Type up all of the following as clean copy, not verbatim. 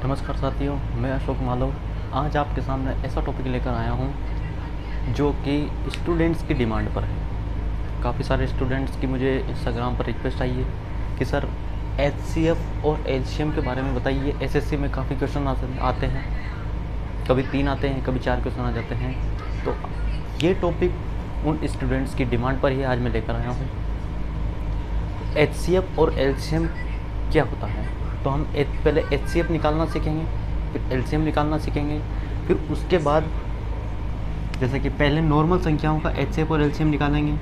नमस्कार साथियों, मैं अशोक मालव आज आपके सामने ऐसा टॉपिक लेकर आया हूँ जो कि स्टूडेंट्स की डिमांड पर है। काफ़ी सारे स्टूडेंट्स की मुझे इंस्टाग्राम पर रिक्वेस्ट आई है कि सर एचसीएफ और एलसीएम के बारे में बताइए। एसएससी में काफ़ी क्वेश्चन आते हैं, कभी 3 आते हैं, कभी 4 क्वेश्चन आ जाते हैं। तो ये टॉपिक उन स्टूडेंट्स की डिमांड पर ही आज मैं लेकर आया हूँ। एचसीएफ और एलसीएम क्या होता है, तो हम पहले एचसीएफ निकालना सीखेंगे, फिर एलसीएम निकालना सीखेंगे, फिर उसके बाद जैसे कि पहले नॉर्मल संख्याओं का एचसीएफ और एलसीएम निकालेंगे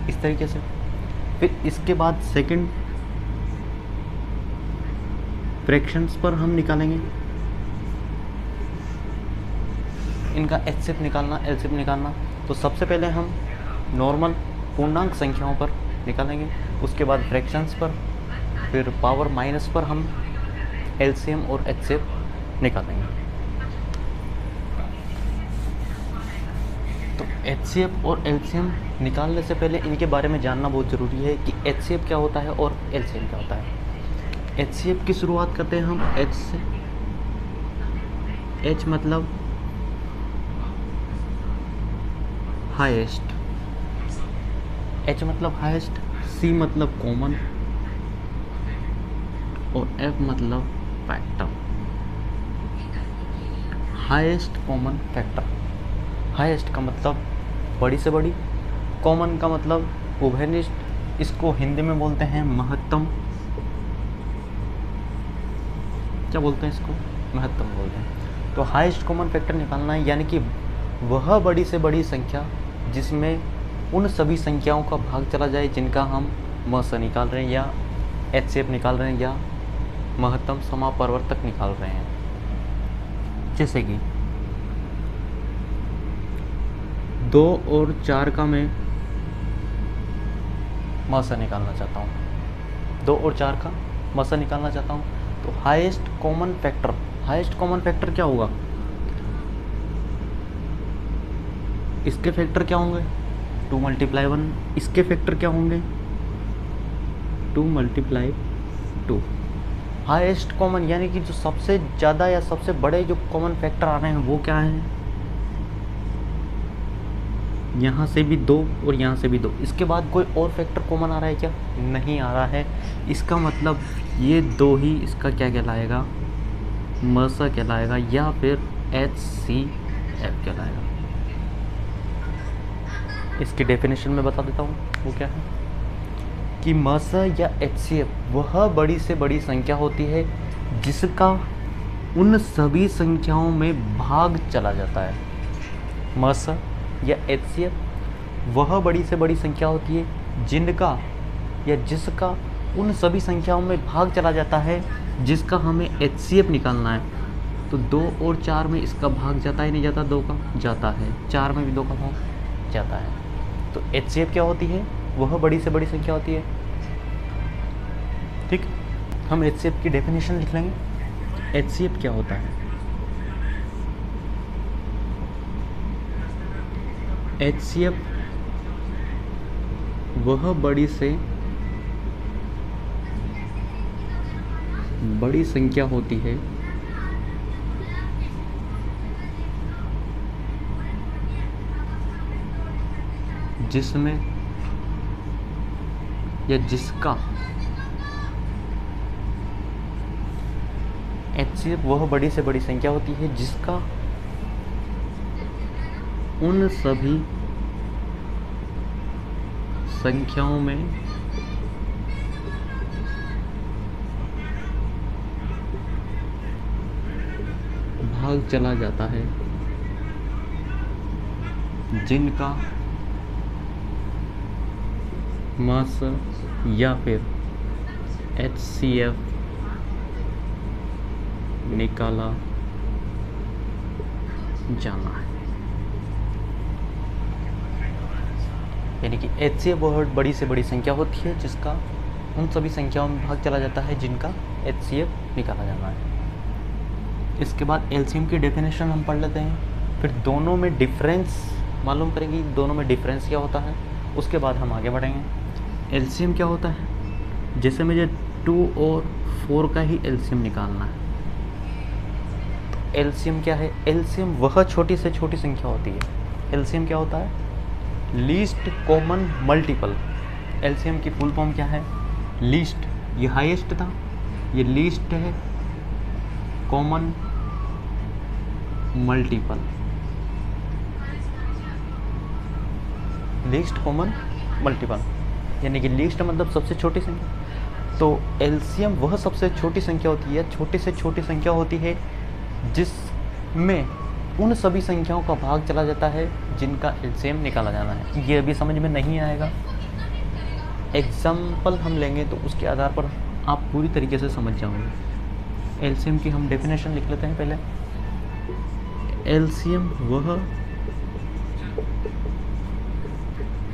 इस तरीके से। फिर इसके बाद सेकंड फ्रैक्शंस पर हम निकालेंगे इनका एचसीएफ निकालना, एलसीएम निकालना। तो सबसे पहले हम नॉर्मल पूर्णांक संख्याओं पर निकालेंगे, उसके बाद फ्रैक्शंस पर, फिर पावर माइनस पर हम एलसीएम और एचसीएफ निकालेंगे। तो एचसीएफ और एलसीएम निकालने से पहले इनके बारे में जानना बहुत ज़रूरी है कि एचसीएफ क्या होता है और एलसीएम क्या होता है। एचसीएफ की शुरुआत करते हैं हम एच से। एच मतलब हाईएस्ट, एच मतलब हाईएस्ट, सी मतलब कॉमन और एफ मतलब factor. Highest common factor. Highest का मतलब बड़ी से बड़ी, कॉमन का मतलब उभयनिष्ठ, इसको हिंदी में बोलते हैं महत्तम। क्या बोलते हैं इसको? महत्तम बोलते हैं। तो हाईएस्ट कॉमन फैक्टर निकालना है, यानी कि वह बड़ी से बड़ी संख्या जिसमें उन सभी संख्याओं का भाग चला जाए जिनका हम म से निकाल रहे हैं, या एचसीएफ निकाल रहे हैं, या महत्तम समापवर्तक निकाल रहे हैं। जैसे कि 2 और 4 का मैं म से निकालना चाहता हूँ, 2 और 4 का म से निकालना चाहता हूँ। तो highest common factor, highest common factor क्या होगा? इसके फैक्टर क्या होंगे? 2 × 1। इसके फैक्टर क्या होंगे? 2 × 2। हाईएस्ट कॉमन यानी कि जो सबसे ज़्यादा या सबसे बड़े जो कॉमन फैक्टर आ रहे हैं वो क्या हैं? यहाँ से भी 2 और यहाँ से भी 2। इसके बाद कोई और फैक्टर कॉमन आ रहा है क्या? नहीं आ रहा है। इसका मतलब ये 2 ही इसका क्या कहलाएगा? मसा कहलाएगा, या फिर HCF कहलाएगा। इसकी डेफिनेशन में बता देता हूँ वो क्या है कि मस या HCF वह बड़ी से बड़ी संख्या होती है जिसका उन सभी संख्याओं में भाग चला जाता है। मस या HCF वह बड़ी से बड़ी संख्या होती है जिनका या जिसका उन सभी संख्याओं में भाग चला जाता है जिसका हमें HCF निकालना है। तो 2 और 4 में इसका भाग जाता ही नहीं जाता, 2 का जाता है, 4 में भी 2 का भाग जाता है। तो HCF क्या होती है? वह बड़ी से बड़ी संख्या होती है। ठीक, हम HCF की डेफिनेशन लिख लेंगे। HCF क्या होता है? HCF वह बड़ी से बड़ी संख्या होती है जिसमें या जिसका HCF वह बड़ी से बड़ी संख्या होती है जिसका उन सभी संख्याओं में भाग चला जाता है जिनका मास या फिर HCF निकाला जाना है। यानी कि HCF बहुत बड़ी से बड़ी संख्या होती है जिसका उन सभी संख्याओं में भाग चला जाता है जिनका HCF निकाला जाना है। इसके बाद LCM की डेफिनेशन हम पढ़ लेते हैं, फिर दोनों में डिफरेंस मालूम करेंगे, दोनों में डिफरेंस क्या होता है, उसके बाद हम आगे बढ़ेंगे। LCM क्या होता है? जैसे मुझे 2 और 4 का ही एलसीएम निकालना है। तो एलसीएम क्या है? एलसीएम वह छोटी से छोटी संख्या होती है। एलसीएम क्या होता है? Least common multiple. एलसीएम की फुल फॉर्म क्या है? लीस्ट, ये हाईएस्ट था, ये लीस्ट है common multiple. Least common multiple यानी कि लीस्ट मतलब सबसे छोटी संख्या। तो एलसीएम वह सबसे छोटी संख्या होती है, छोटी से छोटी संख्या होती है जिसमें उन सभी संख्याओं का भाग चला जाता है जिनका एलसीएम निकाला जाना है। ये अभी समझ में नहीं आएगा, एग्जाम्पल हम लेंगे तो उसके आधार पर आप पूरी तरीके से समझ जाओगे। एलसीएम की हम डेफिनेशन लिख लेते हैं पहले। एलसीएम वह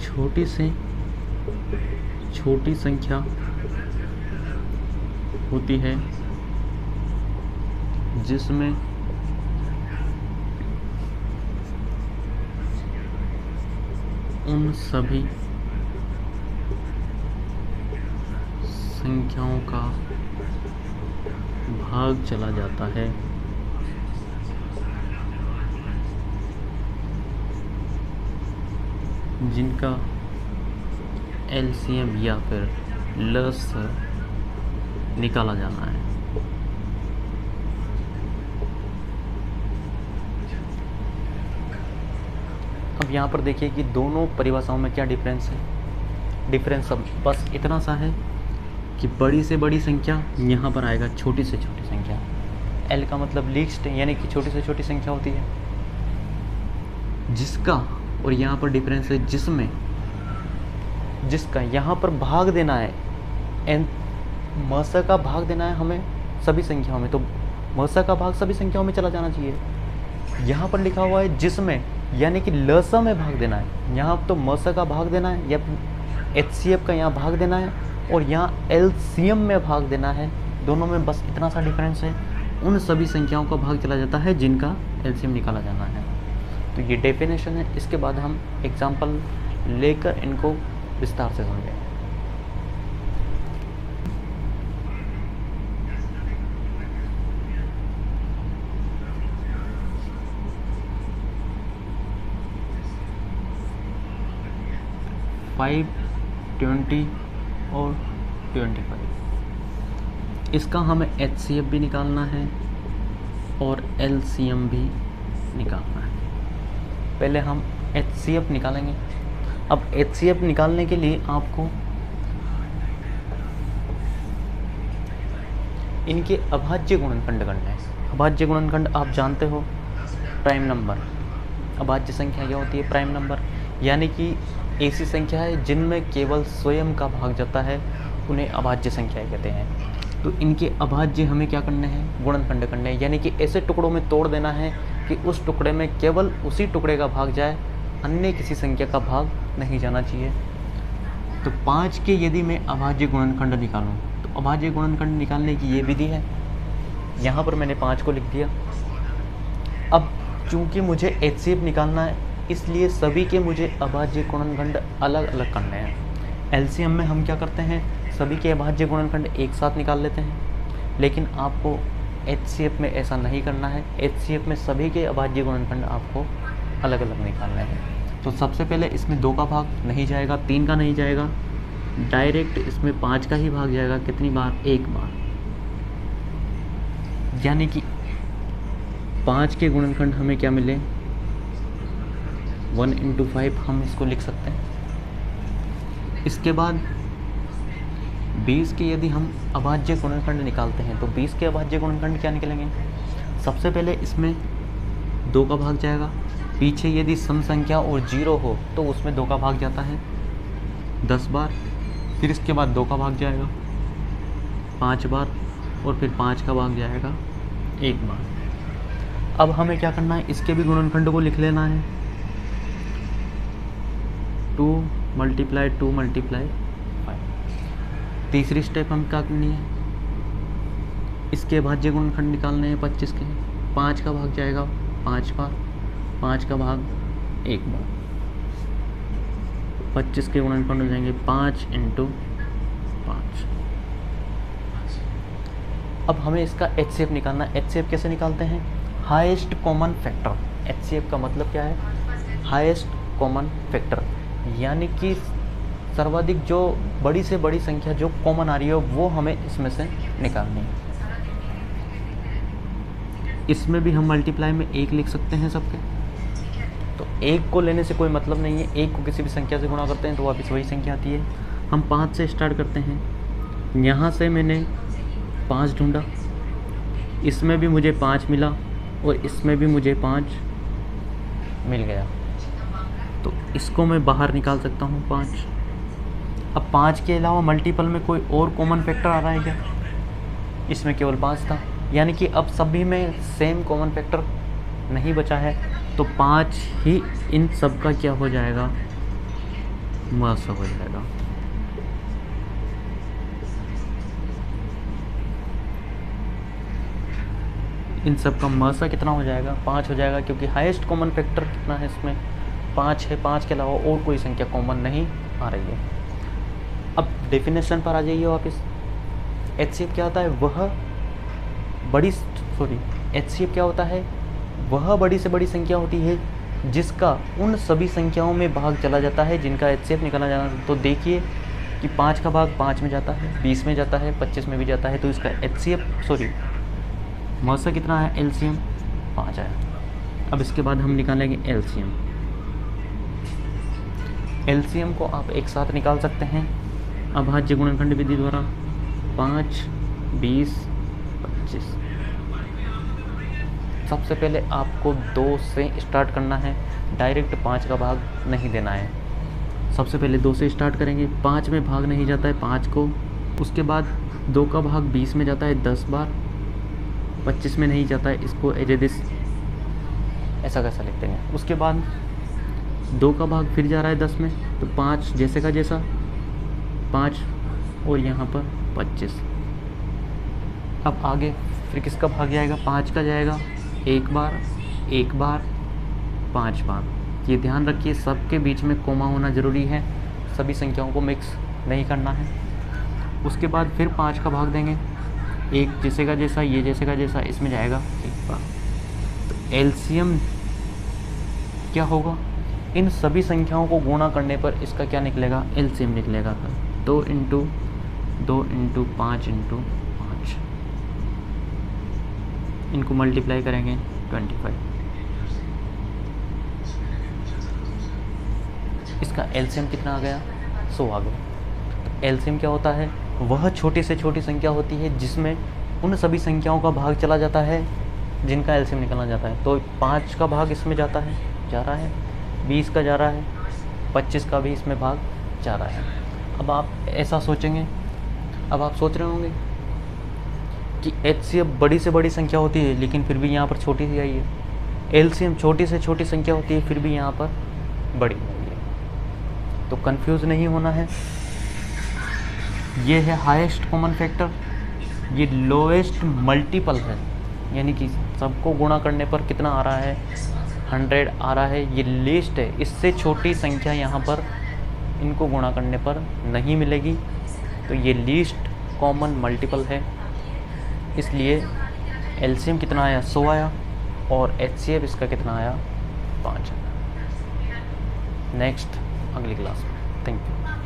छोटी से छोटी संख्या होती है जिसमें उन सभी संख्याओं का भाग चला जाता है जिनका एलसीएम या फिर लसाअ निकाला जाना है। अब यहाँ पर देखिए कि दोनों परिभाषाओं में क्या डिफरेंस है। डिफरेंस अब बस इतना सा है कि बड़ी से बड़ी संख्या यहाँ पर आएगा छोटी से छोटी संख्या। एल का मतलब लीस्ट यानी कि छोटी से छोटी संख्या होती है जिसका, और यहाँ पर डिफरेंस है जिसमें, जिसका यहाँ पर भाग देना है एन मसा का भाग देना है हमें सभी संख्याओं में, तो मसा का भाग सभी संख्याओं में चला जाना चाहिए। यहाँ पर लिखा हुआ है जिसमें यानी कि लसा में भाग देना है। यहाँ तो मसा का भाग देना है या एचसीएफ का यहाँ भाग देना है और यहाँ एलसीएम में भाग देना है। दोनों में बस इतना सा डिफरेंस है। उन सभी संख्याओं का भाग चला जाता है जिनका एलसीएम निकाला जाना है। तो ये डेफिनेशन है। इसके बाद हम एग्जाम्पल लेकर इनको विस्तार से समझेंगे। फाइव, 20 और 25, इसका हमें एचसीएफ भी निकालना है और एलसीएम भी निकालना है। पहले हम एचसीएफ निकालेंगे। अब एचसीएफ निकालने के लिए आपको इनके अभाज्य गुणनखंड करना है। अभाज्य गुणनखंड आप जानते हो, प्राइम नंबर। अभाज्य संख्या क्या होती है? प्राइम नंबर, यानी कि ऐसी संख्या है जिनमें केवल स्वयं का भाग जाता है, उन्हें अभाज्य संख्याएं कहते हैं। तो इनके अभाज्य हमें क्या करने हैं? गुणनखंड करने हैं, यानी कि ऐसे टुकड़ों में तोड़ देना है कि उस टुकड़े में केवल उसी टुकड़े का भाग जाए, अन्य किसी संख्या का भाग नहीं जाना चाहिए। तो 5 के यदि मैं अभाज्य गुणनखंड निकालूं तो अभाज्य गुणनखंड निकालने की ये विधि है। यहाँ पर मैंने 5 को लिख दिया। अब चूंकि मुझे एचसीएफ निकालना है इसलिए सभी के मुझे अभाज्य गुणनखंड अलग अलग करने हैं। एलसीएम में हम क्या करते हैं? सभी के अभाज्य गुणनखंड एक साथ निकाल लेते हैं, लेकिन आपको एचसीएफ में ऐसा नहीं करना है। एचसीएफ में सभी के अभाज्य गुणनखंड आपको अलग अलग निकालने हैं। तो सबसे पहले इसमें 2 का भाग नहीं जाएगा, 3 का नहीं जाएगा, डायरेक्ट इसमें 5 का ही भाग जाएगा। कितनी बार? 1 बार। यानी कि 5 के गुणनखंड हमें क्या मिले? 1 × 5 हम इसको लिख सकते हैं। इसके बाद 20 के यदि हम अभाज्य गुणनखंड निकालते हैं तो 20 के अभाज्य गुणनखंड क्या निकलेंगे? सबसे पहले इसमें 2 का भाग जाएगा, पीछे यदि सम संख्या और 0 हो तो उसमें 2 का भाग जाता है 10 बार, फिर इसके बाद 2 का भाग जाएगा 5 बार और फिर 5 का भाग जाएगा 1 बार। अब हमें क्या करना है? इसके भी गुणनखंड को लिख लेना है। 2 × 2 × 5। तीसरी स्टेप हम क्या करनी है? इसके अभाज्य गुणनखंड निकालने हैं 25 के। 5 का भाग जाएगा 5 बार, 5 का भाग 1 बार। 25 के गुणनखंड हो जाएंगे 5 × 5। अब हमें इसका HCF निकालना है। HCF कैसे निकालते हैं? Highest common factor. HCF का मतलब क्या है? हाईएस्ट कॉमन फैक्टर, यानी कि सर्वाधिक जो बड़ी से बड़ी संख्या जो कॉमन आ रही है वो हमें इसमें से निकालनी है। इसमें भी हम मल्टीप्लाई में 1 लिख सकते हैं सबके, तो 1 को लेने से कोई मतलब नहीं है। 1 को किसी भी संख्या से गुणा करते हैं तो वापस वही संख्या आती है। हम 5 से स्टार्ट करते हैं। यहाँ से मैंने 5 ढूंढा, इसमें भी मुझे 5 मिला और इसमें भी मुझे 5 मिल गया, तो इसको मैं बाहर निकाल सकता हूँ 5। अब 5 के अलावा मल्टीपल में कोई और कॉमन फैक्टर आ रहा है क्या? इसमें केवल 5 था, यानी कि अब सभी में सेम कॉमन फैक्टर नहीं बचा है, तो 5 ही इन सब का क्या हो जाएगा? मस हो जाएगा। इन सब का मसा कितना हो जाएगा? 5 हो जाएगा, क्योंकि हाईएस्ट कॉमन फैक्टर कितना है इसमें? 5 है। 5 के अलावा और कोई संख्या कॉमन नहीं आ रही है। अब डेफिनेशन पर आ जाइए वापस। HCF क्या होता है? HCF क्या होता है? वह बड़ी से बड़ी संख्या होती है जिसका उन सभी संख्याओं में भाग चला जाता है जिनका HCF निकाला जाना है। तो देखिए कि 5 का भाग 5 में जाता है, 20 में जाता है, 25 में भी जाता है, तो इसका मौसा कितना है? LCM 5 है। अब इसके बाद हम निकालेंगे LCM। LCM को आप एक साथ निकाल सकते हैं अभाज्य गुणनखंड विधि द्वारा। 5, 20, 25। सबसे पहले आपको 2 से स्टार्ट करना है, डायरेक्ट 5 का भाग नहीं देना है। सबसे पहले 2 से स्टार्ट करेंगे। 5 में भाग नहीं जाता है 5 को, उसके बाद 2 का भाग 20 में जाता है 10 बार, 25 में नहीं जाता है। इसको एज ए दिस ऐसा कैसा लिख देंगे। उसके बाद 2 का भाग फिर जा रहा है 10 में, तो 5 जैसे का जैसा 5 और यहाँ पर 25। अब आगे फिर किसका भाग जाएगा? 5 का जाएगा 1 बार, 1 बार, 5 बार। ये ध्यान रखिए सबके बीच में कोमा होना ज़रूरी है, सभी संख्याओं को मिक्स नहीं करना है। उसके बाद फिर 5 का भाग देंगे, 1 जैसे का जैसा, ये जैसे का जैसा, इसमें जाएगा 1 बार। तो LCM क्या होगा? इन सभी संख्याओं को गुणा करने पर इसका क्या निकलेगा? LCM निकलेगा। 2 × 2 × 5 × 5, इनको मल्टीप्लाई करेंगे 25। इसका LCM कितना आ गया? 100 आ गया। तो LCM क्या होता है? वह छोटी से छोटी संख्या होती है जिसमें उन सभी संख्याओं का भाग चला जाता है जिनका LCM निकालना जाता है। तो 5 का भाग इसमें जाता है, जा रहा है, 20 का जा रहा है, 25 का भी इसमें भाग जा रहा है। अब आप ऐसा सोचेंगे, अब आप सोच रहे होंगे कि HCF बड़ी से बड़ी संख्या होती है लेकिन फिर भी यहाँ पर छोटी सी आई है। LCM छोटी से छोटी संख्या होती है फिर भी यहाँ पर बड़ी आई है। तो कंफ्यूज नहीं होना है। ये है हाईएस्ट कॉमन फैक्टर, ये लोएस्ट मल्टीपल है, यानी कि सबको गुणा करने पर कितना आ रहा है? 100 आ रहा है। ये लीस्ट है, इससे छोटी संख्या यहाँ पर इनको गुणा करने पर नहीं मिलेगी, तो ये लीस्ट कॉमन मल्टीपल है। इसलिए LCM कितना आया? 100 आया, और HCF इसका कितना आया? 5 आया। नेक्स्ट अगली क्लास में। Thank you.